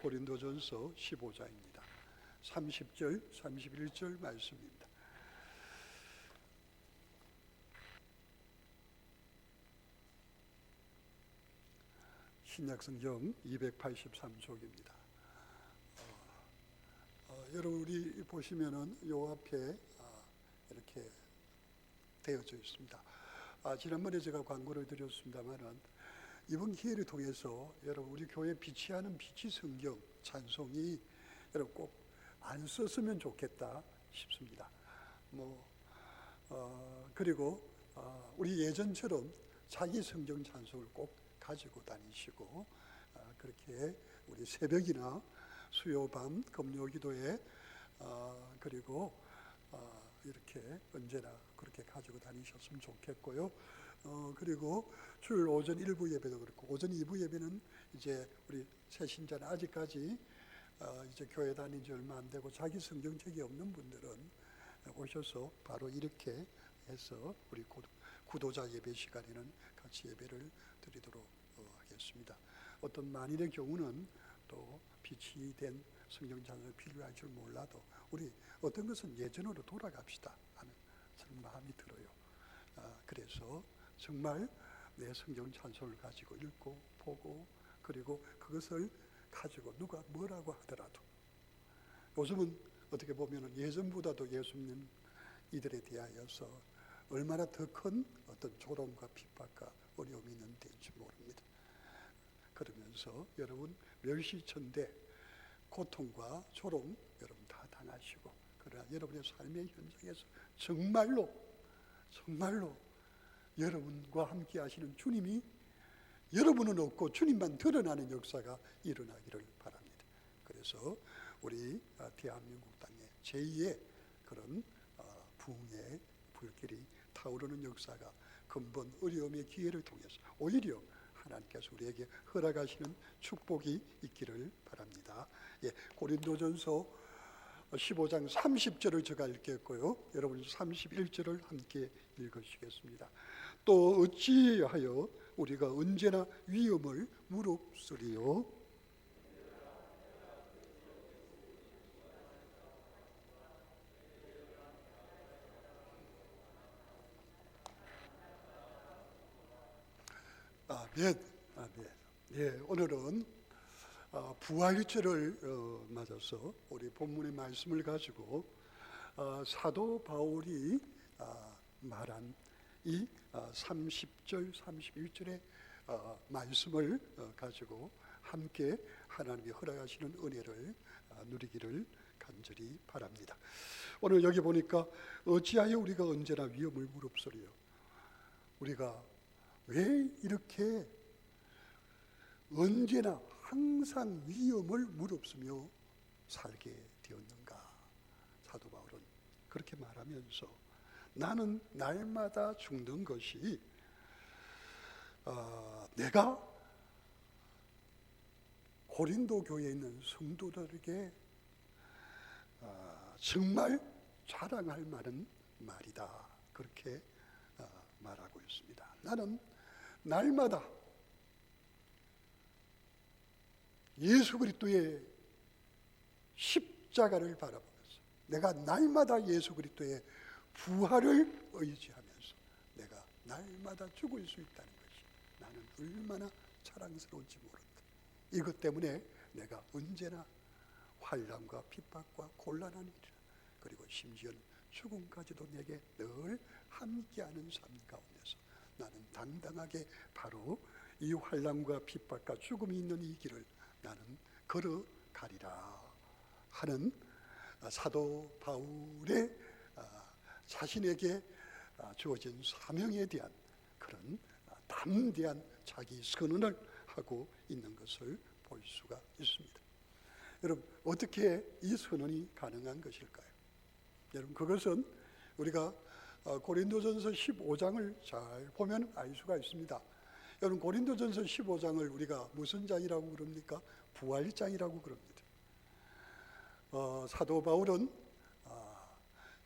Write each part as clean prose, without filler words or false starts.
고린도전서 15장입니다. 30절, 31절 말씀입니다. 신약성경 283쪽입니다. 여러분 우리 보시면은 요 앞에 이렇게 되어져 있습니다. 지난번에 제가 광고를 드렸습니다만은 이번 기회를 통해서 여러분 우리 교회 비치하는 비치 성경 찬송이 여러분 꼭 안 썼으면 좋겠다 싶습니다. 그리고 우리 예전처럼 자기 성경 찬송을 꼭 가지고 다니시고 그렇게 우리 새벽이나 수요밤 금요기도에 그리고 이렇게 언제나 그렇게 가지고 다니셨으면 좋겠고요. 그리고 주일 오전 1부 예배도 그렇고 오전 2부 예배는 이제 우리 새신자는 아직까지 이제 교회 다닌 지 얼마 안 되고 자기 성경책이 없는 분들은 오셔서 바로 이렇게 해서 우리 구도자 예배 시간에는 같이 예배를 드리도록 하겠습니다. 어떤 만일의 경우는 또 빛이 된 성경 찬송이 필요할 줄 몰라도 우리 어떤 것은 예전으로 돌아갑시다 하는 그런 마음이 들어요. 그래서 정말 내 성경 찬송을 가지고 읽고 보고 그리고 그것을 가지고 누가 뭐라고 하더라도 요즘은 어떻게 보면 예전보다도 예수 믿는 이들에 대하여서 얼마나 더 큰 어떤 조롱과 핍박과 어려움이 있는 데인지 모릅니다. 그러면서 여러분 멸시천대 고통과 조롱 여러분 다 당하시고 그러나 여러분의 삶의 현장에서 정말로 여러분과 함께 하시는 주님이 여러분은 없고 주님만 드러나는 역사가 일어나기를 바랍니다. 그래서 우리 대한민국 땅에 제2의 그런 부흥의 불길이 타오르는 역사가 근본 어려움의 기회를 통해서 오히려 하나님께서 우리에게 허락하시는 축복이 있기를 바랍니다. 고린도전서 15장 30절을 제가 읽겠고요. 여러분 31절을 함께 읽으시겠습니다. 또 어찌하여 우리가 언제나 위험을 무릅쓰리요? 아멘. 오늘은 부활절을 맞아서 우리 본문의 말씀을 가지고 사도 바울이 말한 이 30절, 31절의 말씀을 가지고 함께 하나님이 허락하시는 은혜를 누리기를 간절히 바랍니다. 오늘 여기 보니까 어찌하여 우리가 언제나 위험을 무릅쓰리요? 우리가 왜 이렇게 언제나 항상 위험을 무릅쓰며 살게 되었는가? 사도 바울은 그렇게 말하면서 나는 날마다 죽는 것이 내가 고린도 교회에 있는 성도들에게 정말 자랑할 만한 말이다. 그렇게 말하고 있습니다. 나는 날마다 예수 그리스도의 십자가를 바라보면서 내가 날마다 예수 그리스도의 부활을 의지하면서 내가 날마다 죽을 수 있다는 것이 나는 얼마나 자랑스러운지 모른다. 이것 때문에 내가 언제나 환난과 핍박과 곤란한 일이라 그리고 심지어는 죽음까지도 내게 늘 함께하는 삶 가운데서 나는 당당하게 바로 이 환난과 핍박과 죽음이 있는 이 길을 나는 걸어가리라 하는 사도 바울의 자신에게 주어진 사명에 대한 그런 담대한 자기 선언을 하고 있는 것을 볼 수가 있습니다. 여러분 어떻게 이 선언이 가능한 것일까요? 여러분 그것은 우리가 고린도전서 15장을 잘 보면 알 수가 있습니다. 여러분 고린도전서 15장을 우리가 무슨 장이라고 그럽니까? 부활장이라고 그럽니다. 사도 바울은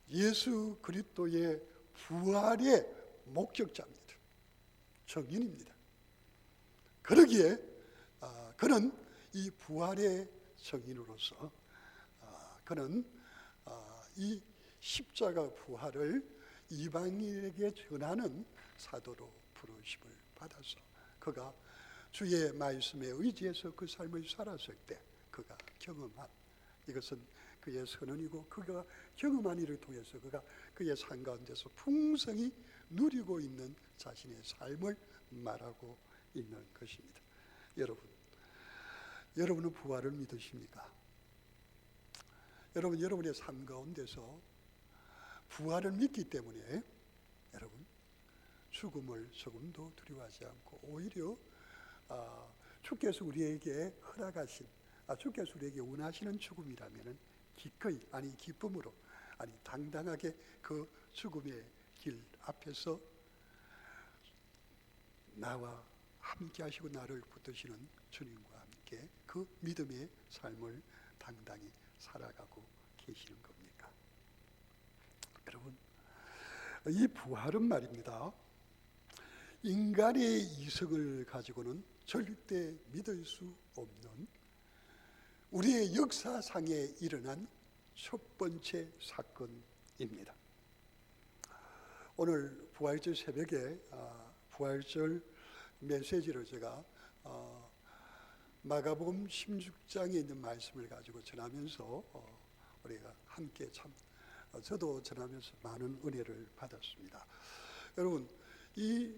예수 그리스도의 부활의 목격자입니다. 증인입니다. 그러기에 그는 이 부활의 성인으로서 그는 이 십자가 부활을 이방인에게 전하는 사도로 부르심을 받아서 그가 주의 말씀에 의지해서 그 삶을 살았을 때 그가 경험한, 이것은 그의 선언이고 그가 경험한 일을 통해서 그가 그의 삶 가운데서 풍성히 누리고 있는 자신의 삶을 말하고 있는 것입니다. 여러분은 부활을 믿으십니까? 여러분의 삶 가운데서 부활을 믿기 때문에 여러분 죽음을 조금도 두려워하지 않고 오히려 주께서 우리에게 허락하신, 주께서 우리에게 원하시는 죽음이라면 기꺼이, 기쁨으로, 당당하게 그 죽음의 길 앞에서 나와 함께 하시고 나를 붙드시는 주님과 함께 그 믿음의 삶을 당당히 살아가고 계시는 겁니까? 여러분, 이 부활은 말입니다, 인간의 이성을 가지고는 절대 믿을 수 없는 우리의 역사상에 일어난 첫 번째 사건입니다. 오늘 부활절 새벽에 부활절 메시지를 제가 마가복음 16장에 있는 말씀을 가지고 전하면서 우리가 함께 저도 전하면서 많은 은혜를 받았습니다. 여러분, 이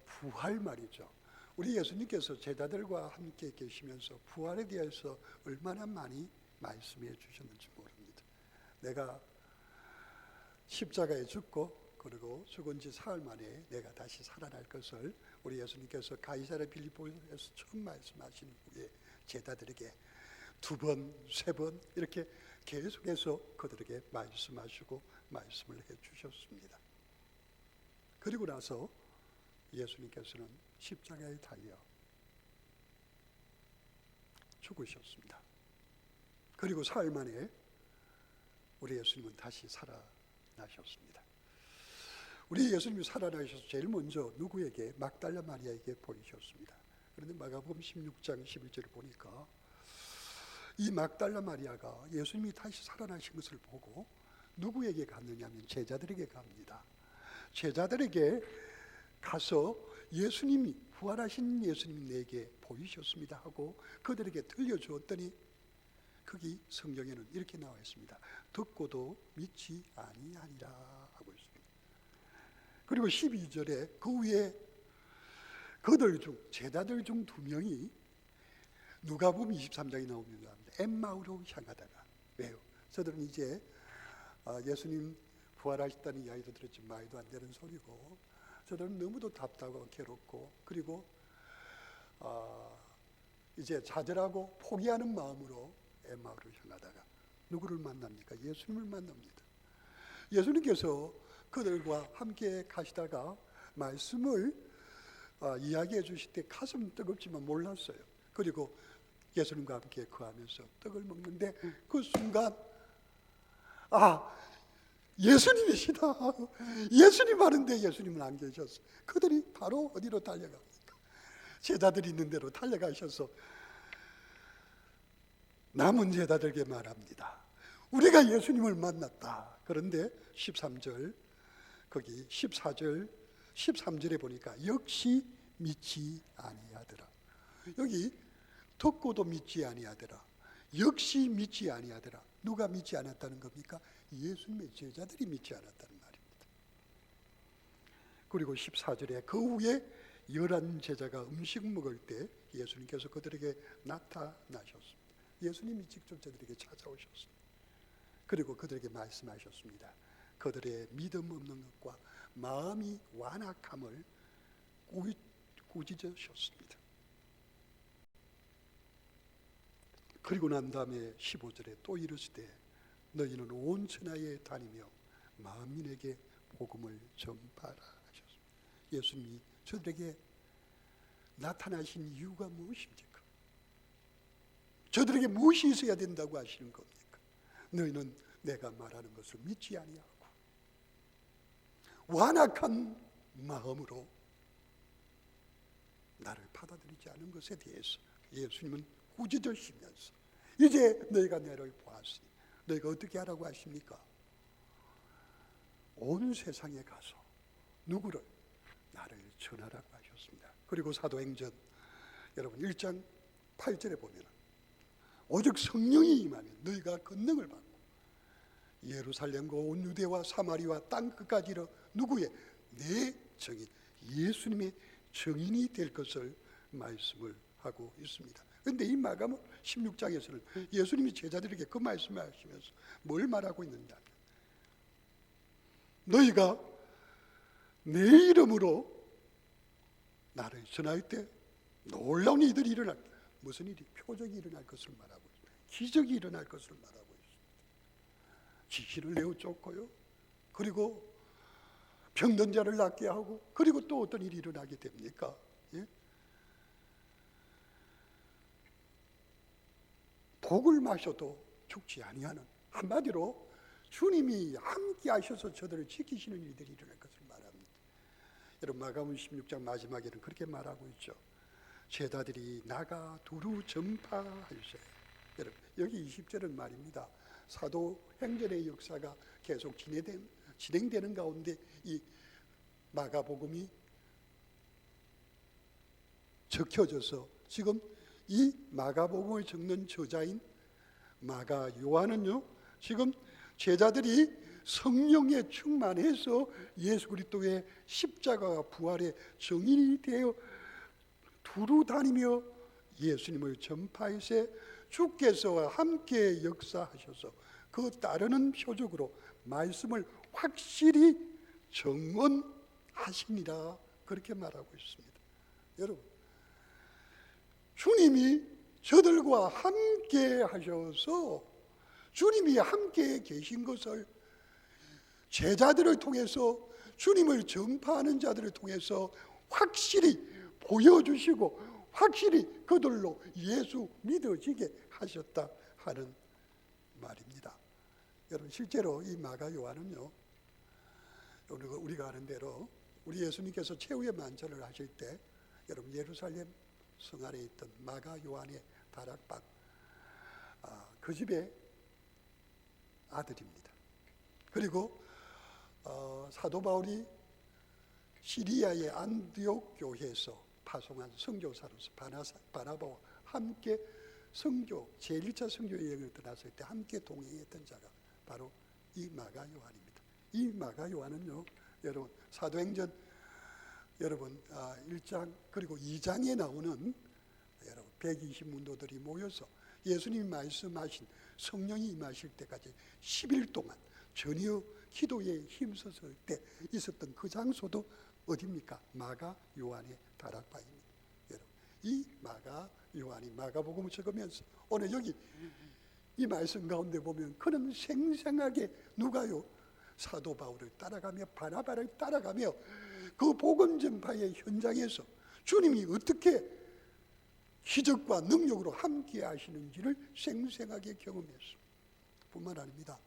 부활 말이죠. 우리 예수님께서 제자들과 함께 계시면서 부활에 대해서 얼마나 많이 말씀해 주셨는지 모릅니다. 내가 십자가에 죽고 그리고 죽은 지 사흘 만에 내가 다시 살아날 것을 우리 예수님께서 가이사랴 빌립보에서 처음 말씀하신 후에 제자들에게 2번, 3번 이렇게 계속해서 그들에게 말씀하시고 말씀을 해주셨습니다. 그리고 나서 예수님께서는 십자가에 달려 죽으셨습니다. 그리고 사흘 만에 우리 예수님은 다시 살아나셨습니다. 우리 예수님이 살아나셔서 제일 먼저 누구에게? 막달라 마리아에게 보이셨습니다. 그런데 마가복음 16장 11절을 보니까 이 막달라 마리아가 예수님이 다시 살아나신 것을 보고 누구에게 갔느냐 하면 제자들에게 갑니다. 제자들에게 가서 예수님이, 부활하신 예수님이 내게 보이셨습니다 하고 그들에게 들려주었더니 거기 성경에는 이렇게 나와 있습니다. 듣고도 믿지 아니하니라 하고 있습니다. 그리고 12절에 그 위에 그들 중, 제자들 중 2명이 누가복음 23장에 나옵니다. 엠마오로 향하다가. 왜요? 저들은 이제 예수님 부활하셨다는 이야기도 들었지만 말도 안 되는 소리고 저들은 너무도 답답하고 괴롭고 그리고 이제 좌절하고 포기하는 마음으로 엠마오로 향하다가 누구를 만납니까? 예수님을 만납니다. 예수님께서 그들과 함께 가시다가 말씀을 이야기해 주실 때 가슴 뜨겁지만 몰랐어요. 그리고 예수님과 함께 거하면서 떡을 먹는데 그 순간 예수님이시다. 예수님 하는데 예수님은 안 계셨어요. 그들이 바로 어디로 달려갑니까? 제자들이 있는 데로 달려가셔서 남은 제자들에게 말합니다. 우리가 예수님을 만났다. 그런데 13절 거기 14절 13절에 보니까 역시 믿지 아니하더라. 여기 듣고도 믿지 아니하더라. 역시 믿지 아니하더라. 누가 믿지 않았다는 겁니까? 예수님의 제자들이 믿지 않았다는 말입니다. 그리고 14절에 그 후에 11제자가 음식 먹을 때 예수님께서 그들에게 나타나셨습니다. 예수님이 직접 저들에게 찾아오셨습니다. 그리고 그들에게 말씀하셨습니다. 그들의 믿음 없는 것과 마음이 완악함을 꾸짖으셨습니다. 그리고 난 다음에 15절에 또 이르시되 너희는 온 천하에 다니며 만민에게 복음을 전파하라 하셨습니다. 예수님이 저들에게 나타나신 이유가 무엇입니까? 저들에게 무엇이 있어야 된다고 하시는 겁니까? 너희는 내가 말하는 것을 믿지 아니하고 완악한 마음으로 나를 받아들이지 않은 것에 대해서 예수님은 꾸짖으시면서 이제 너희가 나를 보았으니 너희가 어떻게 하라고 하십니까? 온 세상에 가서 누구를? 나를 전하라고 하셨습니다. 그리고 사도행전 여러분 1장 8절에 보면 오직 성령이 임하면 너희가 권능을 받고 예루살렘과 온 유대와 사마리와 땅 끝까지 이르러 누구의? 내 증인 예수님의 증인이 될 것을 말씀을 하고 있습니다. 그런데 이 마가복음 16장에서는 예수님이 제자들에게 그 말씀을 하시면서 뭘 말하고 있느냐? 너희가 내 이름으로 나를 전할 때 놀라운 일들이 일어날, 무슨 일이? 표적이 일어날 것을 말하고 있습니다. 기적이 일어날 것을 말하고 있습니다. 지신을 내어 쫓고요, 그리고 병든 자를 낫게 하고, 그리고 또 어떤 일이 일어나게 됩니까? 예? 독을 마셔도 죽지 아니하는, 한마디로 주님이 함께 하셔서 저들을 지키시는 일들이 일어날 것을 말합니다. 여러분 마가복음 16장 마지막에는 그렇게 말하고 있죠. 제자들이 나가 두루 전파하세. 여러분 여기 20절은 말입니다. 사도행전의 역사가 계속 진행되는 가운데 이 마가복음이 적혀져서 지금 이 마가복음을 적는 저자인 마가 요한은요, 지금 제자들이 성령에 충만해서 예수 그리스도의 십자가와 부활의 증인이 되어 두루 다니며 예수님을 전파하세 주께서 함께 역사하셔서 그 따르는 표적으로 말씀을 확실히 증언하시니라, 그렇게 말하고 있습니다. 여러분 주님이 저들과 함께 하셔서 주님이 함께 계신 것을 제자들을 통해서, 주님을 전파하는 자들을 통해서 확실히 보여주시고 확실히 그들로 예수 믿어지게 하셨다 하는 말입니다. 여러분 실제로 이 마가 요한은요, 우리가 아는 대로 우리 예수님께서 최후의 만찬을 하실 때 여러분 예루살렘 성 안에 있던 마가 요한의 다락방, 그 집의 아들입니다. 그리고 사도 바울이 시리아의 안디옥 교회에서 파송한 선교사로서 바나바와 함께 제1차 선교 여행을 떠났을 때 함께 동행했던 자가 바로 이 마가 요한입니다. 이 마가 요한은요, 여러분 사도행전 여러분 1장 그리고 2장에 나오는 여러분 120문도들이 모여서 예수님이 말씀하신 성령이 임하실 때까지 10일 동안 전혀 기도에 힘썼을 때 있었던 그 장소도 어디입니까? 마가 요한의 다락방입니다. 여러분 이 마가 요한이 마가복음을 적으면서 오늘 여기 이 말씀 가운데 보면 그는 생생하게 누가요? 사도 바울을 따라가며 바나바를 따라가며 그 복음 전파의 현장에서 주님이 어떻게 기적과 능력으로 함께 하시는지를 생생하게 경험했습니다. 뿐만 아닙니다.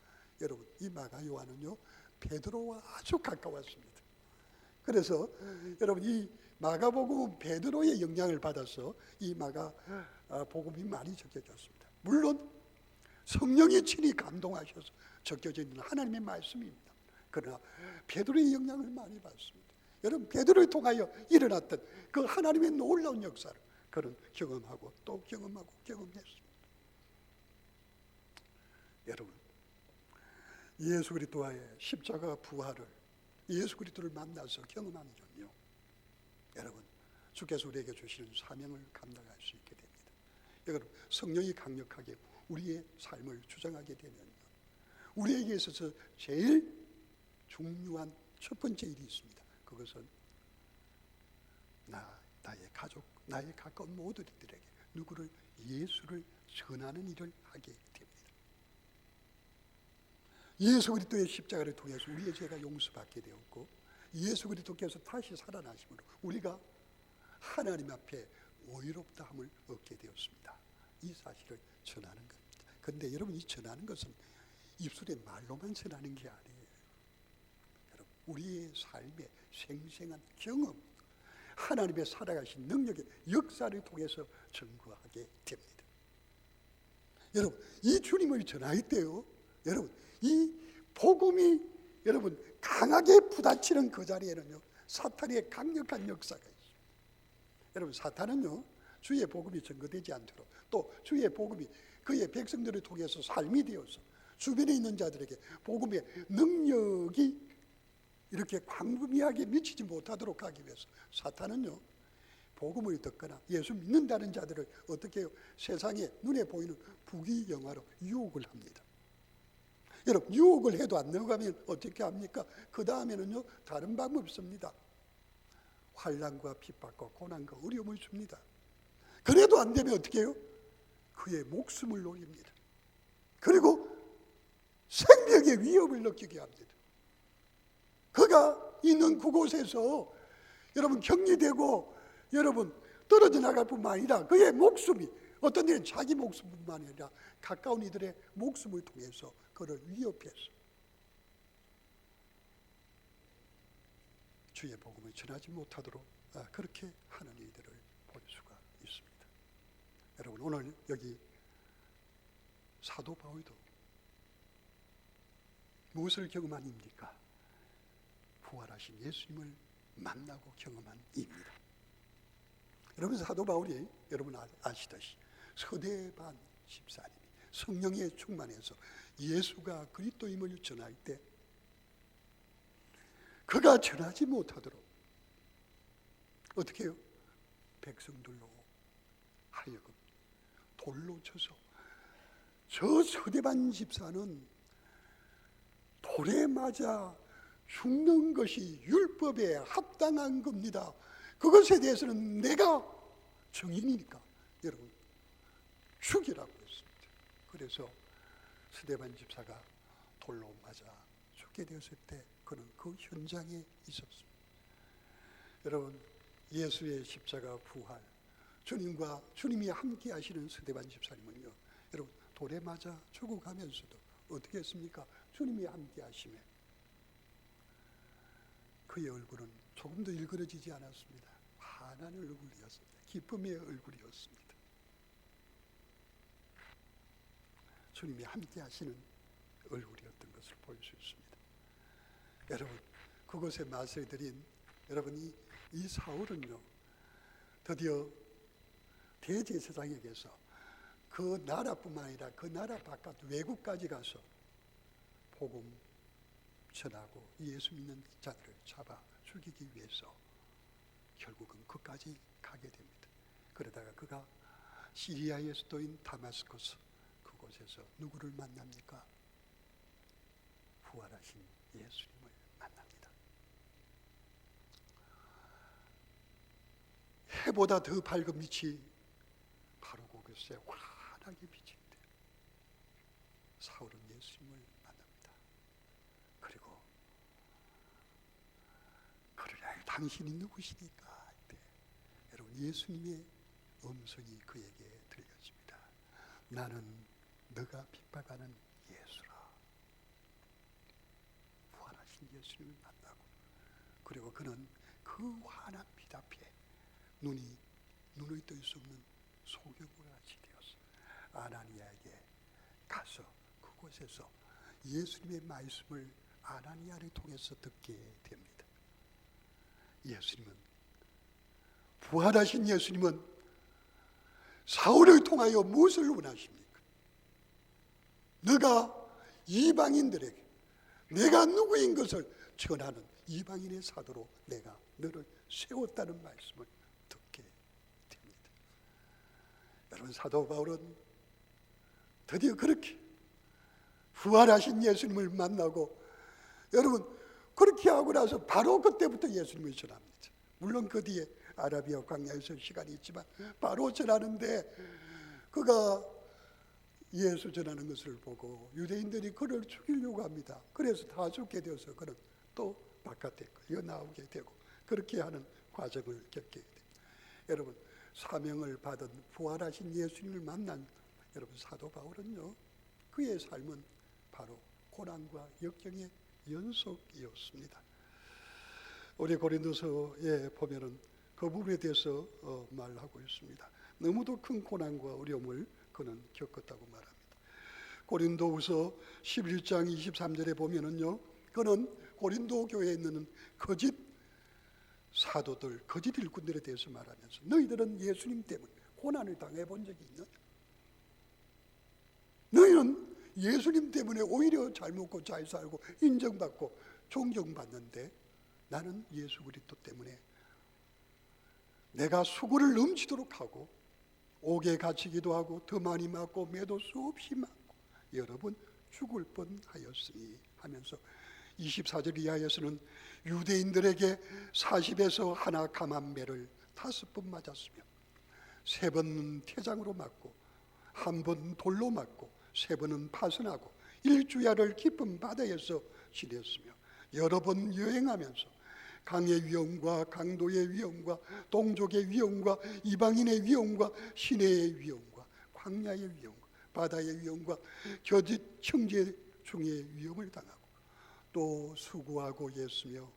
여러분 이 마가 요한은요 베드로와 아주 가까웠습니다. 그래서 여러분 이 마가복음은 베드로의 영향을 받아서 이 마가복음이 많이 적혀졌습니다. 물론 성령이 친히 감동하셔서 적혀져 있는 하나님의 말씀입니다. 그러나 베드로의 영향을 많이 받습니다. 여러분 베드로를 통하여 일어났던 그 하나님의 놀라운 역사를 그는 경험하고 또 경험하고 경험했습니다. 여러분 예수 그리스도와의 십자가 부활을, 예수 그리스도를 만나서 경험하면요, 여러분 주께서 우리에게 주시는 사명을 감당할 수 있게 됩니다. 여러분 성령이 강력하게 우리의 삶을 주장하게 되면요, 우리에게 있어서 제일 중요한 첫 번째 일이 있습니다. 그것은 나의 가족, 나의 가까운 모두들에게 누구를? 예수를 전하는 일을 하게 됩니다. 예수 그리스도의 십자가를 통해서 우리의 죄가 용서받게 되었고 예수 그리스도께서 다시 살아나심으로 우리가 하나님 앞에 의롭다함을 얻게 되었습니다. 이 사실을 전하는 겁니다. 그런데 여러분 이 전하는 것은 입술에 말로만 전하는 게 아니에요. 여러분 우리의 삶의 생생한 경험, 하나님의 살아가신 능력의 역사를 통해서 증거하게 됩니다. 여러분, 이 주님을 전할 때요, 여러분, 이 복음이 여러분 강하게 부딪히는 그 자리에는요, 사탄의 강력한 역사가 있어요. 여러분, 사탄은요, 주의 복음이 증거되지 않도록, 또 주의 복음이 그의 백성들을 통해서 삶이 되어서 주변에 있는 자들에게 복음의 능력이 이렇게 광범위하게 미치지 못하도록 하기 위해서 사탄은요, 복음을 듣거나 예수 믿는다는 자들을 어떻게 해요? 세상에 눈에 보이는 부귀영화로 유혹을 합니다. 여러분, 유혹을 해도 안 넘어가면 어떻게 합니까? 그 다음에는요, 다른 방법이 없습니다. 환난과 핍박과 고난과 어려움을 줍니다. 그래도 안 되면 어떻게 해요? 그의 목숨을 노립니다. 그리고 생명의 위협을 느끼게 합니다. 그가 있는 그곳에서 여러분 격리되고 여러분 떨어져 나갈 뿐만 아니라 그의 목숨이 어떤 일은 자기 목숨뿐만 아니라 가까운 이들의 목숨을 통해서 그를 위협해서 주의 복음을 전하지 못하도록 그렇게 하는 이들을 볼 수가 있습니다. 여러분, 오늘 여기 사도 바울도 무엇을 경험한 입니까? 부활하신 예수님을 만나고 경험한 입니다. 여러분, 사도 바울이 여러분 아시다시피 서대반 집사님이 성령에 충만해서 예수가 그리스도임을 전할 때 그가 전하지 못하도록 어떻게 해요? 백성들로 하여금 돌로 쳐서, 저 서대반 집사는 돌에 맞아 죽는 것이 율법에 합당한 겁니다. 그것에 대해서는 내가 증인이니까 여러분 죽이라고 했습니다. 그래서 스데반 집사가 돌로 맞아 죽게 되었을 때 그는 그 현장에 있었습니다. 여러분, 예수의 십자가 부활, 주님이 함께 하시는 스데반 집사님은요, 여러분 돌에 맞아 죽어가면서도 어떻게 했습니까? 주님이 함께 하심에 그의 얼굴은 조금도 일그러지지 않았습니다. 환한 얼굴이었습니다. 기쁨의 얼굴이었습니다. 주님이 함께 하시는 얼굴이었던 것을 볼 수 있습니다. 여러분, 그것에 맛을 들인 여러분이 이 사울은요, 드디어 대제사장에게서 그 나라뿐만 아니라 그 나라 바깥 외국까지 가서 복음 전하고 예수 믿는 자들을 잡아 죽이기 위해서 결국은 그까지 가게 됩니다. 그러다가 그가 시리아의 수도인 다마스커스 그곳에서 누구를 만납니까? 부활하신 예수님을 만납니다. 해보다 더 밝은 빛이 바로 그곳에 환하게 비치는데 사울은 예수님을 만납니다. 그리고 그를 향해 당신이 누구시니까 할 때 여러분 예수님의 음성이 그에게 들려집니다. 나는 너가 핍박하는 예수라. 부활하신 예수님을 만나고 그리고 그는 그 환한 빛 앞에 눈을 뜰 수 없는 소경과 같이 되어서 아나니아에게 가서 그곳에서 예수님의 말씀을 아나니아를 통해서 듣게 됩니다. 부활하신 예수님은 사울을 통하여 무엇을 원하십니까? 너가 이방인들에게 내가 누구인 것을 전하는 이방인의 사도로 내가 너를 세웠다는 말씀을 듣게 됩니다. 여러분, 사도 바울은 드디어 그렇게 부활하신 예수님을 만나고 여러분 그렇게 하고 나서 바로 그때부터 예수님을 전합니다. 물론 그 뒤에 아라비아 광야에서 시간이 있지만 바로 전하는데 그가 예수 전하는 것을 보고 유대인들이 그를 죽이려고 합니다. 그래서 다 죽게 되어서 그는 또 바깥에 나오게 되고 그렇게 하는 과정을 겪게 됩니다. 여러분, 사명을 받은 부활하신 예수님을 만난 여러분 사도 바울은요, 그의 삶은 바로 고난과 역경의 연속이었습니다. 우리 고린도서에 보면은 그 부분에 대해서 말하고 있습니다. 너무도 큰 고난과 어려움을 그는 겪었다고 말합니다. 고린도후서 11장 23절에 보면은요, 그는 고린도 교회에 있는 거짓 사도들, 거짓 일꾼들에 대해서 말하면서 너희들은 예수님 때문에 고난을 당해본 적이 있느냐? 너희는 예수님 때문에 오히려 잘 먹고 잘 살고 인정받고 존경받는데 나는 예수 그리스도 때문에 내가 수고를 넘치도록 하고 옥에 갇히기도 하고 더 많이 맞고 매도 수없이 맞고 여러 번 죽을 뻔하였으니 하면서 24절 이하에서는 유대인들에게 40에서 하나 감한 매를 5번 맞았으며 3번은 태장으로 맞고 1번 돌로 맞고 3번은 파선하고 일주야를 깊은 바다에서 지냈으며 여러 번 여행하면서 강의 위험과 강도의 위험과 동족의 위험과 이방인의 위험과 시내의 위험과 광야의 위험과 바다의 위험과 겨짓 형제 중의 위험을 당하고 또 수고하고 애쓰며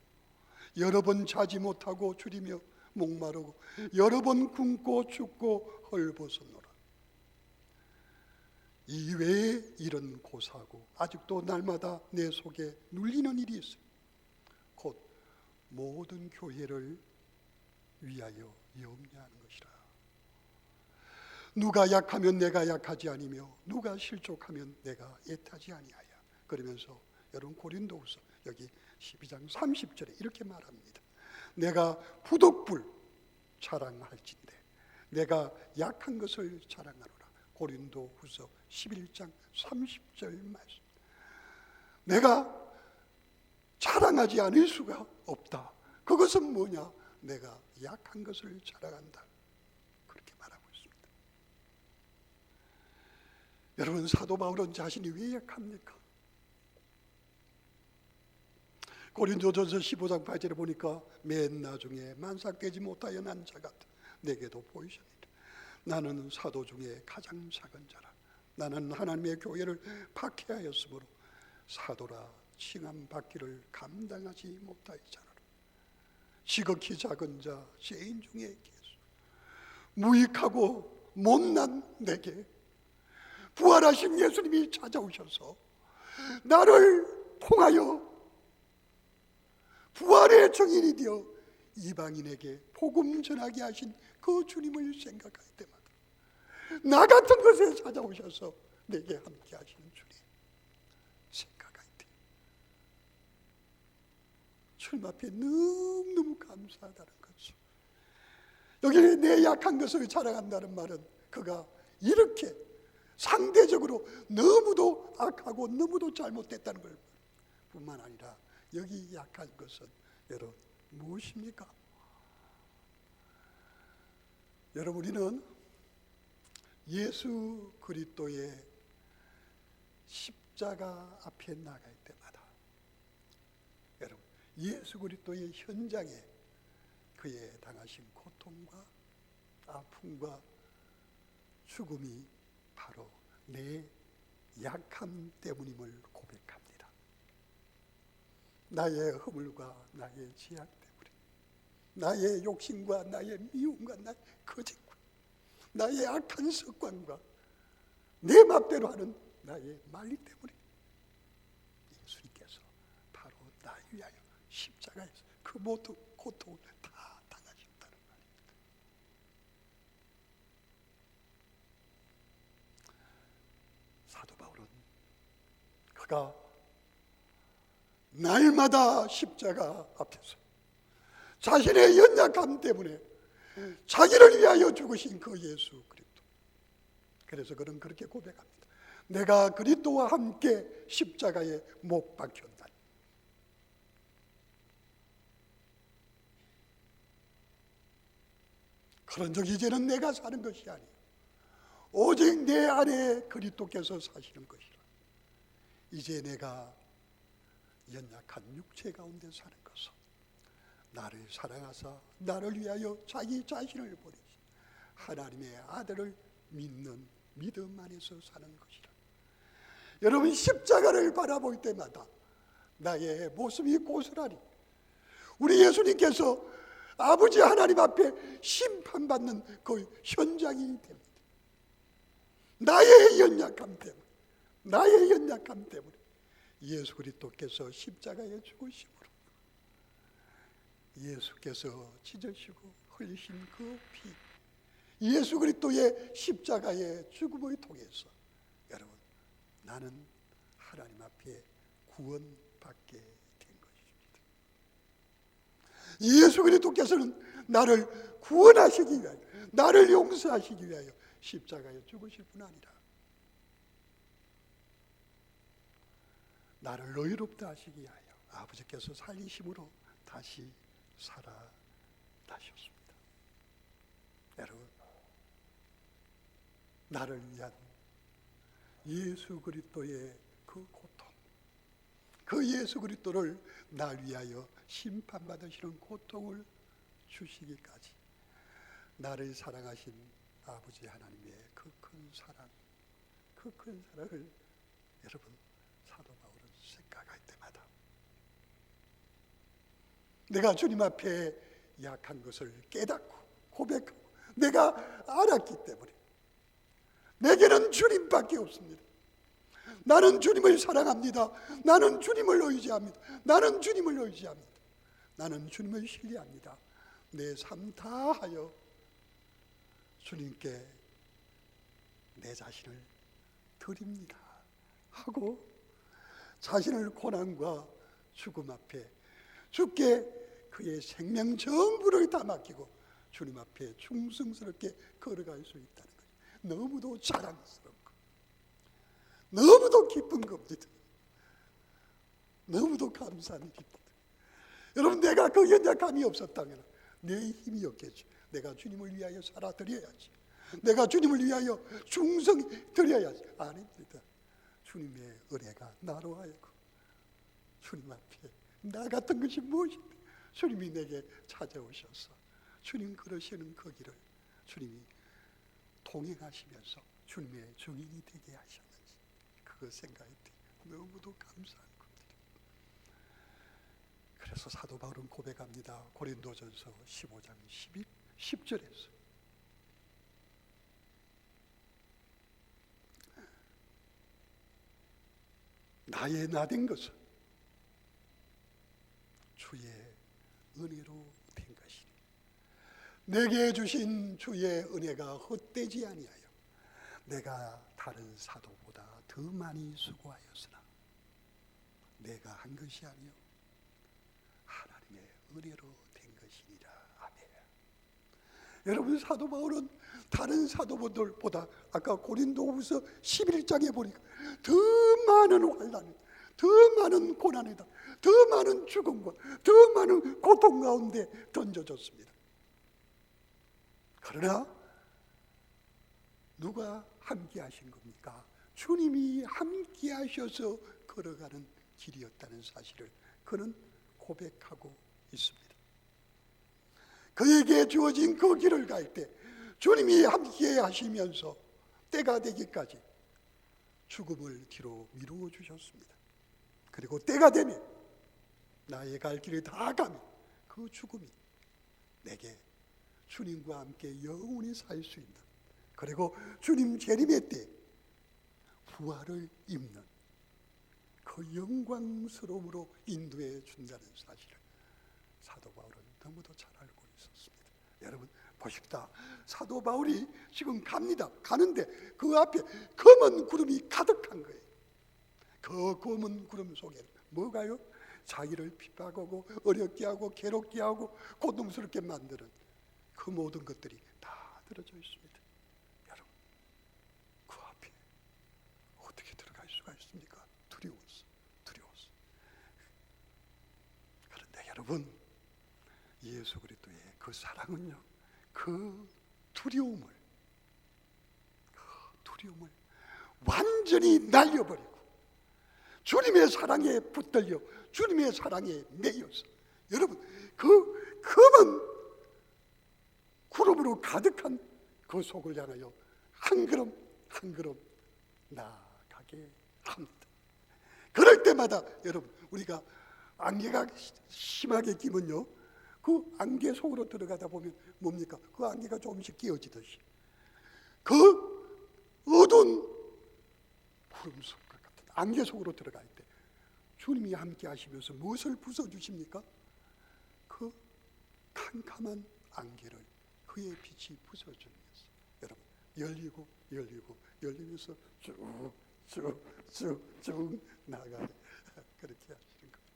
여러 번 자지 못하고 줄이며 목마르고 여러 번 굶고 춥고 헐벗었노라. 이외에 이런 고사하고 아직도 날마다 내 속에 눌리는 일이 있어요. 곧 모든 교회를 위하여 염려하는 것이라. 누가 약하면 내가 약하지 아니며 누가 실족하면 내가 애타지 아니하여. 그러면서 여러분 고린도후서 여기 12장 30절에 이렇게 말합니다. 내가 부득불 자랑할진대 내가 약한 것을 자랑하노라. 고린도후서 11장 30절 말씀. 내가 자랑하지 않을 수가 없다. 그것은 뭐냐? 내가 약한 것을 자랑한다. 그렇게 말하고 있습니다. 여러분 사도 바울은 자신이 왜 약합니까? 고린도전서 15장 8절에 보니까 맨 나중에 만삭되지 못하여 난 자 같아 내게도 보이셨느니라. 나는 사도 중에 가장 작은 자라. 나는 하나님의 교회를 박해하였으므로 사도라 칭함 받기를 감당하지 못하였잖아. 지극히 작은 자 죄인 중에 계수 무익하고 못난 내게 부활하신 예수님이 찾아오셔서 나를 통하여 부활의 증인이 되어 이방인에게 복음 전하게 하신 그 주님을 생각할 때마다 나 같은 것에 찾아오셔서 내게 함께 하시는 주님 생각할 때 주님 앞에 너무너무 감사하다는 거죠. 여기 내 약한 것을 자랑한다는 말은 그가 이렇게 상대적으로 너무도 악하고 너무도 잘못됐다는 걸 뿐만 아니라 여기 약한 것은 여러분 무엇입니까? 여러분 우리는 예수 그리스도의 십자가 앞에 나갈 때마다 여러분 예수 그리스도의 현장에 그의 당하신 고통과 아픔과 죽음이 바로 내 약함 때문임을 고백합니다. 나의 허물과 나의 죄악 때문에 나의 욕심과 나의 미움과 나의 거짓과 나의 악한 습관과 내 맘대로 하는 나의 말리 때문에 예수님께서 바로 나 위하여 십자가에서 그 모든 고통을 다 당하셨다는 말입니다. 사도 바울은 그가 날마다 십자가 앞에서 자신의 연약함 때문에 자기를 위하여 죽으신 그 예수 그리스도. 그래서 그는 그렇게 고백합니다. 내가 그리스도와 함께 십자가에 못 박혔다. 그런 적 이제는 내가 사는 것이 아니요 오직 내 안에 그리스도께서 사시는 것이라. 이제 내가 연약한 육체 가운데 사는 것은 나를 사랑하사 나를 위하여 자기 자신을 보내신 하나님의 아들을 믿는 믿음 안에서 사는 것이라. 여러분 십자가를 바라볼 때마다 나의 모습이 고스란히 우리 예수님께서 아버지 하나님 앞에 심판받는 그 현장이 됩니다. 나의 연약함 때문에 나의 연약함 때문에 예수 그리스도께서 십자가에 죽으심으로 예수께서 찢으시고 흘리신 그 피, 예수 그리스도의 십자가의 죽음을 통해서 여러분, 나는 하나님 앞에 구원받게 된 것입니다. 예수 그리스도께서는 나를 구원하시기 위하여, 나를 용서하시기 위하여 십자가에 죽으실 뿐 아니라 나를 의롭다 하시기 위하여 아버지께서 살리심으로 다시 살아나셨습니다. 여러분, 나를 위한 예수 그리스도의 그 고통, 그 예수 그리스도를 날 위하여 심판받으시는 고통을 주시기까지 나를 사랑하신 아버지 하나님의 그 큰 사랑, 그 큰 사랑을 여러분, 사도 바울은 생각할 때마다 내가 주님 앞에 약한 것을 깨닫고 고백하고 내가 알았기 때문에 내게는 주님밖에 없습니다. 나는 주님을 사랑합니다. 나는 주님을 의지합니다. 나는 주님을 의지합니다. 나는 주님을 신뢰합니다. 내 삶 다하여 주님께 내 자신을 드립니다 하고 자신을 고난과 죽음 앞에 주께 그의 생명 전부를 다 맡기고 주님 앞에 충성스럽게 걸어갈 수 있다는 것, 너무도 자랑스럽고 너무도 기쁜 겁니다. 너무도 감사한 일입니다. 여러분, 내가 그 연약함이 없었다면 내 힘이 없겠지. 내가 주님을 위하여 살아드려야지. 내가 주님을 위하여 충성히 드려야지. 아닙니다. 주님의 은혜가 나로 하여금 주님 앞에 나 같은 것이 무엇인데 주님이 내게 찾아오셔서 주님 그러시는 그 길을 주님이 동행하시면서 주님의 증인이 되게 하셨는지 그거 생각할 때 너무도 감사한 겁니다. 그래서 사도 바울은 고백합니다. 고린도전서 15장 10절에서 나의 나된 것은 주의 은혜로 된 것이니 내게 주신 주의 은혜가 헛되지 아니하여 내가 다른 사도보다 더 많이 수고하였으나 내가 한 것이 아니요 하나님의 은혜로 된 것이니라. 아멘. 여러분, 사도 바울은 다른 사도들보다 아까 고린도후서 11장에 보니까 더 많은 환난, 더 많은 고난이다, 더 많은 죽음과 더 많은 고통 가운데 던져졌습니다. 그러나 누가 함께 하신 겁니까? 주님이 함께 하셔서 걸어가는 길이었다는 사실을 그는 고백하고 있습니다. 그에게 주어진 그 길을 갈 때 주님이 함께 하시면서 때가 되기까지 죽음을 뒤로 미루어 주셨습니다. 그리고 때가 되면 나의 갈 길을 다 가면 그 죽음이 내게 주님과 함께 영원히 살 수 있는, 그리고 주님 재림의 때 부활을 입는 그 영광스러움으로 인도해 준다는 사실을 사도 바울은 너무도 잘 알고 있었습니다. 여러분 보십시다. 사도 바울이 지금 갑니다. 가는데 그 앞에 검은 구름이 가득한 거예요. 그 검은 구름 속에 뭐가요? 자기를 핍박하고 어렵게 하고 괴롭게 하고 고통스럽게 만드는 그 모든 것들이 다 들어져 있습니다. 여러분, 그 앞에 어떻게 들어갈 수가 있습니까? 두려워서. 그런데 여러분, 예수 그리스도의 그 사랑은요, 그 두려움을 완전히 날려버리고 주님의 사랑에 붙들려 주님의 사랑에 매여서 여러분 그 검은 구름으로 가득한 그 속을 향하여 한 걸음 한 걸음 나아가게 합니다. 그럴 때마다 여러분, 우리가 안개가 심하게 끼면요, 그 안개 속으로 들어가다 보면 뭡니까? 그 안개가 조금씩 끼어지듯이 그 어두운 구름 속까지 안개 속으로 들어갈 때 주님이 함께 하시면서 무엇을 부숴주십니까? 그 캄캄한 안개를 그의 빛이 부숴주는 것이죠. 여러분, 열리면서 쭉 나가게 그렇게 하시는 거예요.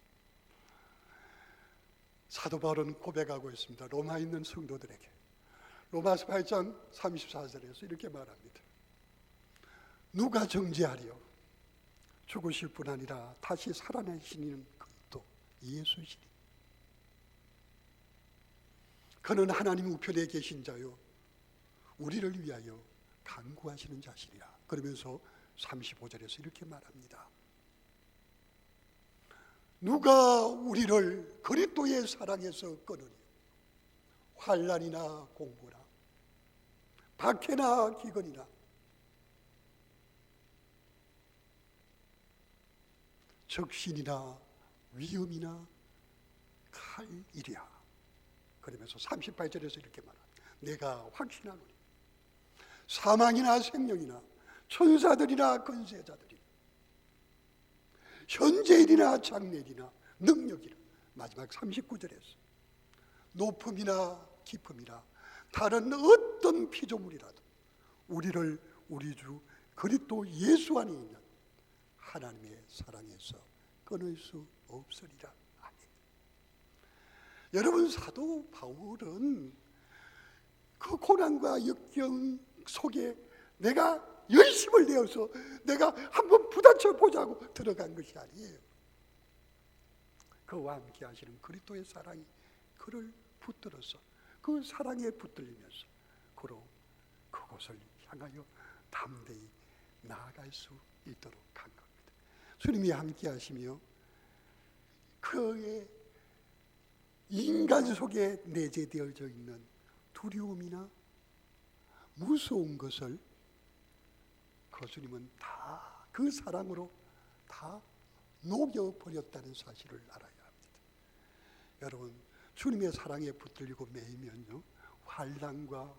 사도 바울은 고백하고 있습니다. 로마에 있는 성도들에게. 로마서 8장 34절에서 이렇게 말합니다. 누가 정죄하리요? 죽으실 뿐 아니라 다시 살아나시는 그리스도 예수시니. 그는 하나님 우편에 계신 자요 우리를 위하여 간구하시는 자시리라. 그러면서 35절에서 이렇게 말합니다. 누가 우리를 그리스도의 사랑에서 끊으니 환난이나 공고나 박해나 기근이나 적신이나 위험이나 칼이랴. 그러면서 38절에서 이렇게 말합니다. 내가 확신하노니 사망이나 생명이나 천사들이나 권세자들이 현재일이나 장래일이나 능력이나 마지막 39절에서 높음이나 깊음이나 다른 어떤 피조물이라도 우리를 우리 주 그리스도 예수 안에 있는 하나님의 사랑에서 끊을 수 없으리라. 아멘. 여러분, 사도 바울은 그 고난과 역경 속에 내가 열심을 내어서 내가 한번 부딪혀 보자고 들어간 것이 아니에요. 그와 함께 하시는 그리스도의 사랑이 그를 붙들어서 그 사랑에 붙들리면서 그로 그곳을 향하여 담대히 나아갈 수 있도록 한 겁니다. 주님이 함께 하시며 그의 인간 속에 내재되어져 있는 두려움이나 무서운 것을 그 주님은 다 그 사랑으로 다 녹여버렸다는 사실을 알아야 합니다. 여러분, 주님의 사랑에 붙들리고 매이면요, 환난과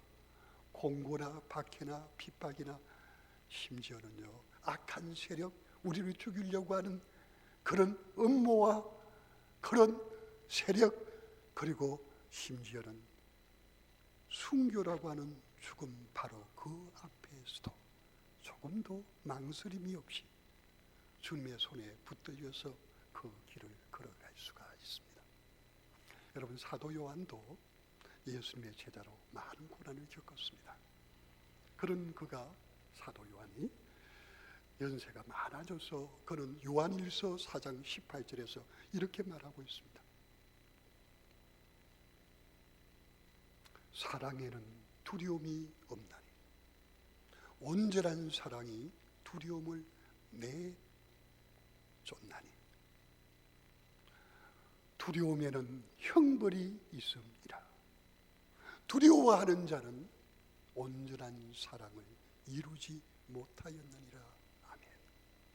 공고나 박해나 핍박이나 심지어는요 악한 세력, 우리를 죽이려고 하는 그런 음모와 그런 세력, 그리고 심지어는 순교라고 하는 죽음, 바로 그 앞에서도 조금도 망설임이 없이 주님의 손에 붙들려서 그 길을 걸어갈 수가 있습니다. 여러분, 사도 요한도 예수님의 제자로 많은 고난을 겪었습니다. 그런 그가, 사도 요한이 연세가 많아져서 그는 요한일서 4장 18절에서 이렇게 말하고 있습니다. 사랑에는 두려움이 없나니 온전한 사랑이 두려움을 내쫓나니 두려움에는 형벌이 있음이라. 두려워하는 자는 온전한 사랑을 이루지 못하였느니라. 아멘.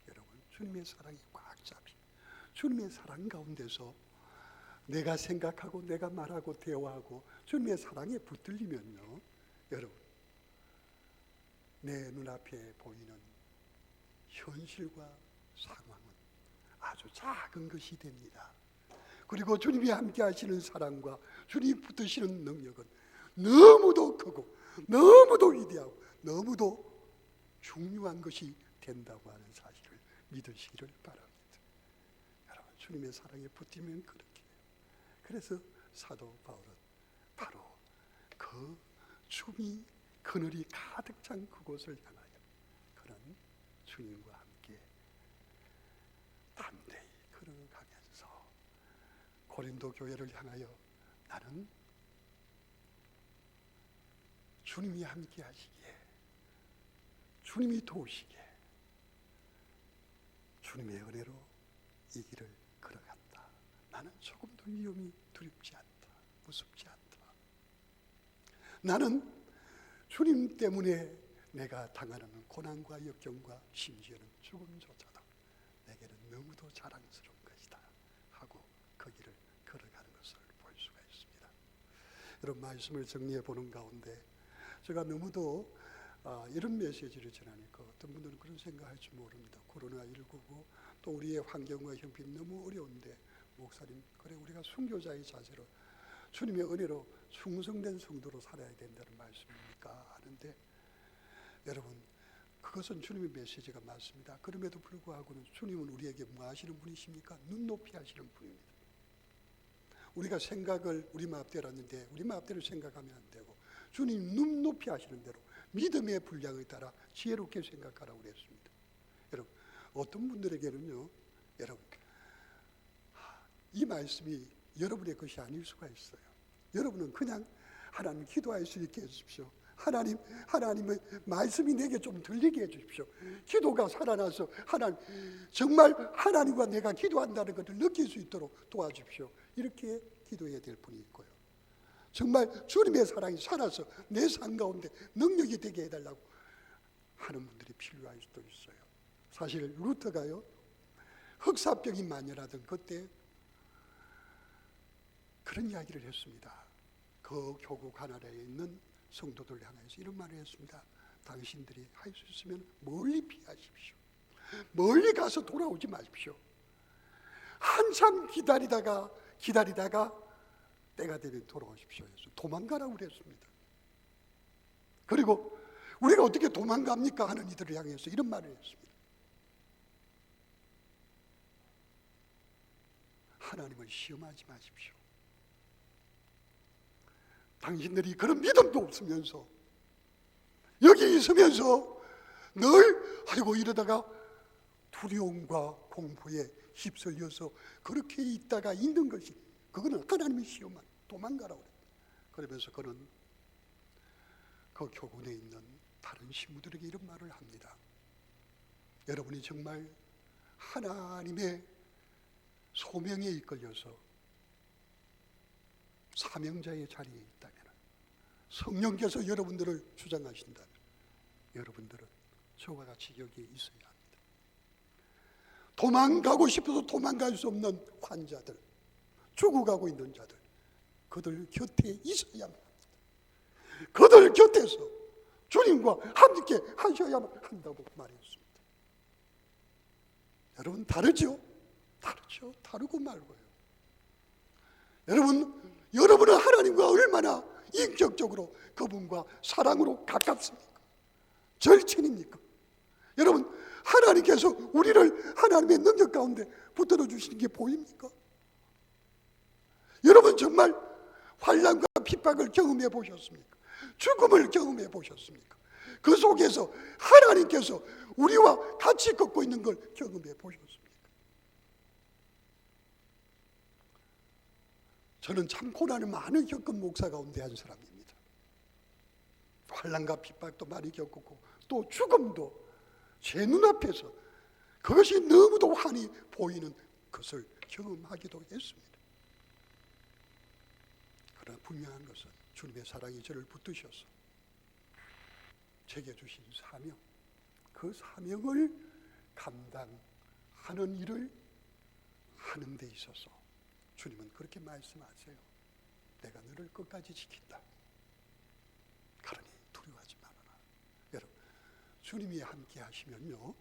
여러분, 주님의 사랑이 꽉 잡히 주님의 사랑 가운데서 내가 생각하고 내가 말하고 대화하고 주님의 사랑에 붙들리면요, 여러분, 내 눈앞에 보이는 현실과 상황은 아주 작은 것이 됩니다. 그리고 주님이 함께 하시는 사랑과 주님이 붙드시는 능력은 너무도 크고 너무도 위대하고 너무도 중요한 것이 된다고 하는 사실을 믿으시기를 바랍니다. 여러분, 주님의 사랑에 붙으면 그렇게 해요. 그래서 사도 바울은 바로 그 춤이 그늘이 가득 찬 그곳을 향하여 그런 주님과 함께 담대히 걸어가면서 고린도 교회를 향하여 나는 주님이 함께 하시기에, 주님이 도우시기에 주님의 은혜로 이 길을 걸어간다. 나는 조금도 위험이 두렵지 않다. 무섭지 않다. 나는 주님 때문에 내가 당하는 고난과 역경과 심지어는 죽음조차도 내게는 너무도 자랑스러운 것이다 하고 그 길을 걸어가는 것을 볼 수가 있습니다. 여러분, 말씀을 정리해 보는 가운데 제가 너무도 이런 메시지를 전하니까 어떤 분들은 그런 생각할지 모릅니다. 코로나19고 또 우리의 환경과 형편이 너무 어려운데 목사님, 그래 우리가 순교자의 자세로 주님의 은혜로 충성된 성도로 살아야 된다는 말씀입니까? 하는데 여러분, 그것은 주님의 메시지가 맞습니다. 그럼에도 불구하고는 주님은 우리에게 뭐 하시는 분이십니까? 눈높이 하시는 분입니다. 우리가 생각을 우리 마음대로 하는데 우리 마음대로 생각하면 안 되고 주님 눈높이 하시는 대로 믿음의 분량에 따라 지혜롭게 생각하라고 그랬습니다. 여러분, 어떤 분들에게는요, 여러분, 이 말씀이 여러분의 것이 아닐 수가 있어요. 여러분은 그냥 하나님 기도할 수 있게 해주십시오. 하나님의 말씀이 내게 좀 들리게 해주십시오. 기도가 살아나서 정말 하나님과 내가 기도한다는 것을 느낄 수 있도록 도와주십시오. 이렇게 기도해야 될 분이 있고요. 정말 주님의 사랑이 살아서 내 삶 가운데 능력이 되게 해달라고 하는 분들이 필요할 수도 있어요. 사실 루터가요, 흑사병이 만연하던 그때 그런 이야기를 했습니다. 그 교구 가나다에 있는 성도들을 향해서 이런 말을 했습니다. 당신들이 할 수 있으면 멀리 피하십시오. 멀리 가서 돌아오지 마십시오. 한참 기다리다가 때가 되면 돌아오십시오. 도망가라고 그랬습니다. 그리고 우리가 어떻게 도망갑니까? 하는 이들을 향해서 이런 말을 했습니다. 하나님을 시험하지 마십시오. 당신들이 그런 믿음도 없으면서 여기 있으면서 늘 아이고 이러다가 두려움과 공포에 휩쓸려서 그렇게 있다가 있는 것이 그거는 하나님의 시험만 도망가라고 그래요. 그러면서 그는 그 교군에 있는 다른 신부들에게 이런 말을 합니다. 여러분이 정말 하나님의 소명에 이끌려서 사명자의 자리에 있다면, 성령께서 여러분들을 주장하신다면 여러분들은 저와 같이 여기에 있어야 합니다. 도망가고 싶어도 도망갈 수 없는 환자들, 죽어가고 있는 자들, 그들 곁에 있어야만 합니다. 그들 곁에서 주님과 함께 하셔야만 한다고 말했습니다. 여러분, 다르죠? 다르고 말고요. 여러분은 하나님과 얼마나 인격적으로 그분과 사랑으로 가깝습니까? 절친입니까? 여러분, 하나님께서 우리를 하나님의 능력 가운데 붙들어 주시는 게 보입니까? 여러분 정말 환난과 핍박을 경험해 보셨습니까? 죽음을 경험해 보셨습니까? 그 속에서 하나님께서 우리와 같이 걷고 있는 걸 경험해 보셨습니까? 저는 참 고난을 많이 겪은 목사 가운데 한 사람입니다. 환난과 핍박도 많이 겪었고 또 죽음도 제 눈앞에서 그것이 너무도 환히 보이는 것을 경험하기도 했습니다. 그러나 분명한 것은 주님의 사랑이 저를 붙드셔서 제게 주신 사명, 그 사명을 감당하는 일을 하는 데 있어서 주님은 그렇게 말씀하세요. 내가 너를 끝까지 지킨다. 그러니 두려워하지 말아라. 여러분, 주님이 함께 하시면요,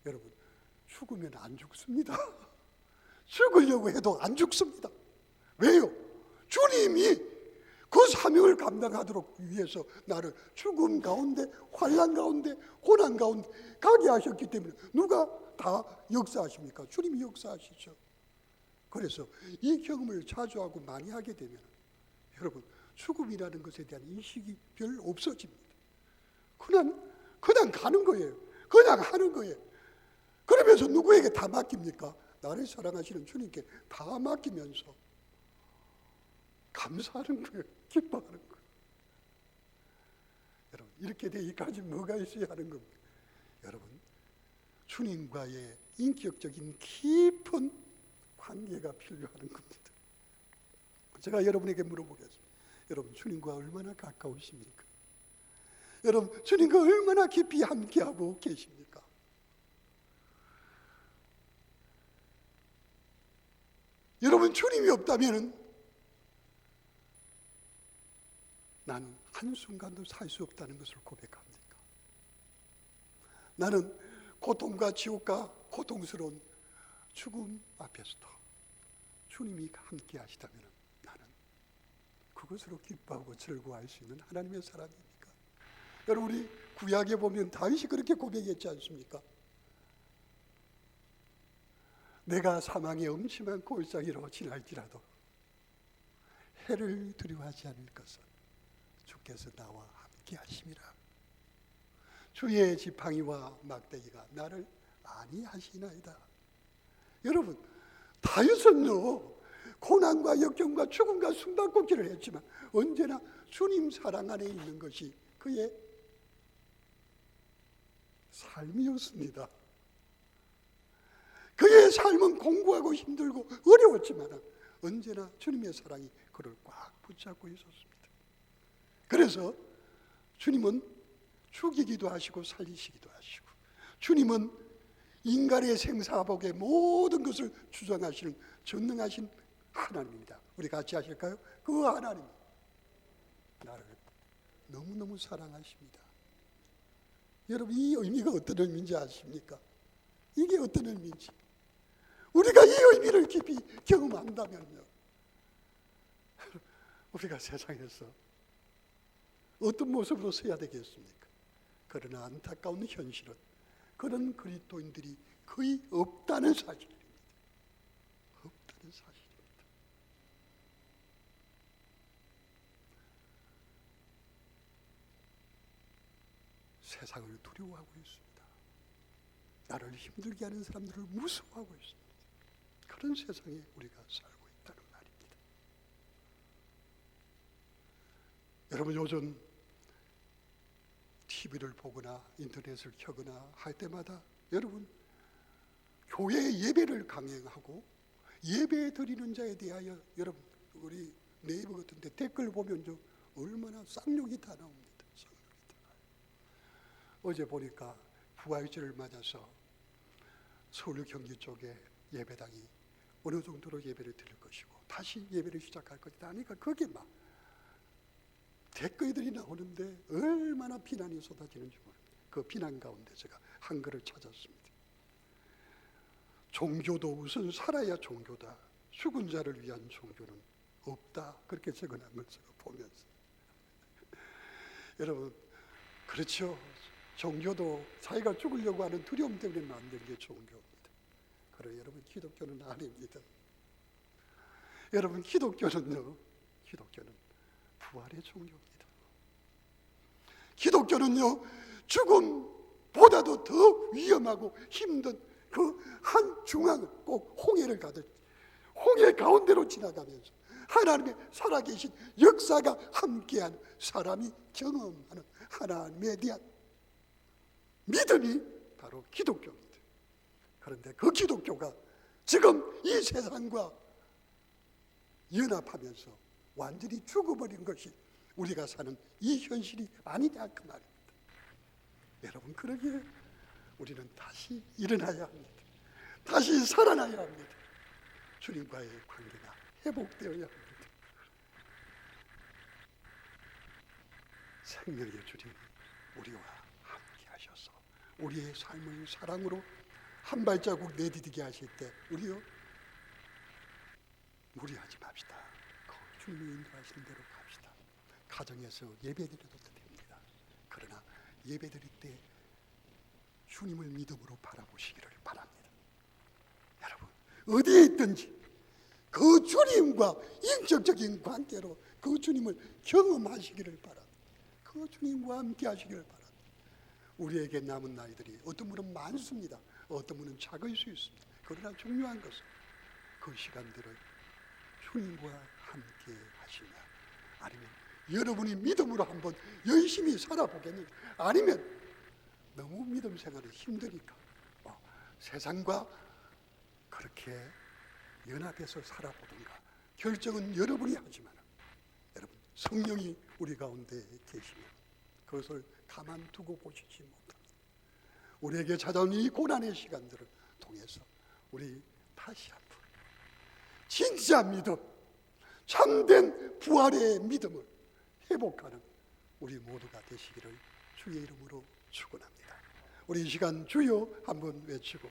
여러분 죽으면 안 죽습니다. 죽으려고 해도 안 죽습니다. 왜요? 주님이 그 사명을 감당하도록 위해서 나를 죽음 가운데, 환난 가운데, 고난 가운데 가게 하셨기 때문에 누가 다 역사하십니까? 주님이 역사하시죠. 그래서 이 경험을 자주 하고 많이 하게 되면 여러분 죽음이라는 것에 대한 인식이 별로 없어집니다. 그냥 가는 거예요. 그냥 하는 거예요. 그러면서 누구에게 다 맡깁니까? 나를 사랑하시는 주님께 다 맡기면서 감사하는 거예요. 기뻐하는 거예요. 여러분 이렇게 되기까지 뭐가 있어야 하는 겁니까? 여러분 주님과의 인격적인 깊은 관계가 필요한 겁니다. 제가 여러분에게 물어보겠습니다. 여러분 주님과 얼마나 가까우십니까? 여러분 주님과 얼마나 깊이 함께하고 계십니까? 여러분 주님이 없다면 나는 한순간도 살 수 없다는 것을 고백합니다. 나는 고통과 지옥과 고통스러운 죽음 앞에서도 주님이 함께 하시다면 나는 그것으로 기뻐하고 즐거워할 수 있는 하나님의 사람입니까? 여러분, 우리 구약에 보면 다윗이 그렇게 고백했지 않습니까? 내가 사망의 음침한 골짜기로 지날지라도 해를 두려워하지 않을 것은 주께서 나와 함께 하심이라. 주의 지팡이와 막대기가 나를 안위하시나이다. 여러분, 다윗은요 고난과 역경과 죽음과 숨바꼭질을 했지만 언제나 주님 사랑 안에 있는 것이 그의 삶이었습니다. 그의 삶은 공고하고 힘들고 어려웠지만 언제나 주님의 사랑이 그를 꽉 붙잡고 있었습니다. 그래서 주님은 죽이기도 하시고 살리시기도 하시고, 주님은 인간의 생사복의 모든 것을 주장하시는 전능하신 하나님입니다. 우리 같이 하실까요? 그 하나님 나를 너무너무 사랑하십니다. 여러분, 이 의미가 어떤 의미인지 아십니까? 이게 어떤 의미인지 우리가 이 의미를 깊이 경험한다면요, 우리가 세상에서 어떤 모습으로 서야 되겠습니까? 그러나 안타까운 현실은 그런 그리스도인들이 거의 없다는 사실입니다. 없다는 사실입니다. 세상을 두려워하고 있습니다. 나를 힘들게 하는 사람들을 무서워하고 있습니다. 그런 세상에 우리가 살고 있다는 말입니다. 여러분, 요즘 TV를 보거나 인터넷을 켜거나 할 때마다 여러분, 교회 예배를 강행하고 예배 드리는 자에 대하여 여러분, 우리 네이버 같은 데 댓글 보면 좀 얼마나 쌍욕이 다 나옵니다. 쌍욕이 다 나와요. 어제 보니까 부활절을 맞아서 서울 경기 쪽에 예배당이 어느 정도로 예배를 드릴 것이고 다시 예배를 시작할 것이다 하니까 거기에 막 댓글들이 나오는데 얼마나 비난이 쏟아지는지 모릅니다. 그 비난 가운데 제가 한 글을 찾았습니다. 종교도 우선 살아야 종교다. 죽은 자를 위한 종교는 없다. 그렇게 적어놓은 걸 제가 보면서 여러분, 그렇죠. 종교도 자기가 죽으려고 하는 두려움 때문에 만든 게 종교입니다. 그러나 여러분, 기독교는 아닙니다. 여러분, 기독교는 부활의 종교입니다. 기독교는요, 죽음보다도 더 위험하고 힘든 그 한 중앙을 꼭 홍해를 가듯 홍해 가운데로 지나가면서 하나님의 살아계신 역사가 함께한 사람이 경험하는 하나님에 대한 믿음이 바로 기독교입니다. 그런데 그 기독교가 지금 이 세상과 연합하면서 완전히 죽어버린 것이 우리가 사는 이 현실이 아니냐 그 말입니다. 여러분, 그러기에 우리는 다시 일어나야 합니다. 다시 살아나야 합니다. 주님과의 관계가 회복되어야 합니다. 생명의 주님이 우리와 함께 하셔서 우리의 삶을 사랑으로 한 발자국 내디디게 하실 때 우리요, 무리하지 맙시다. 주님이 인도하시는 대로 갑시다. 가정에서 예배드려도 됩니다. 그러나 예배드릴 때 주님을 믿음으로 바라보시기를 바랍니다. 여러분, 어디에 있든지 그 주님과 인격적인 관계로 그 주님을 경험하시기를 바랍니다. 그 주님과 함께 하시기를 바랍니다. 우리에게 남은 나이들이 어떤 분은 많습니다. 어떤 분은 작을 수 있습니다. 그러나 중요한 것은 그 시간들을 주님과 함께 하시냐, 아니면 여러분이 믿음으로 한번 열심히 살아보겠느냐, 아니면 너무 믿음 생활이 힘드니까 세상과 그렇게 연합해서 살아보든가 결정은 여러분이 하지만 여러분, 성령이 우리 가운데 계시면 그것을 가만두고 보시지 못합니다. 우리에게 찾아온 이 고난의 시간들을 통해서 우리 다시 한번 진짜 믿음, 참된 부활의 믿음을 회복하는 우리 모두가 되시기를 주의 이름으로 축원합니다. 우리 이 시간 주여 한번 외치고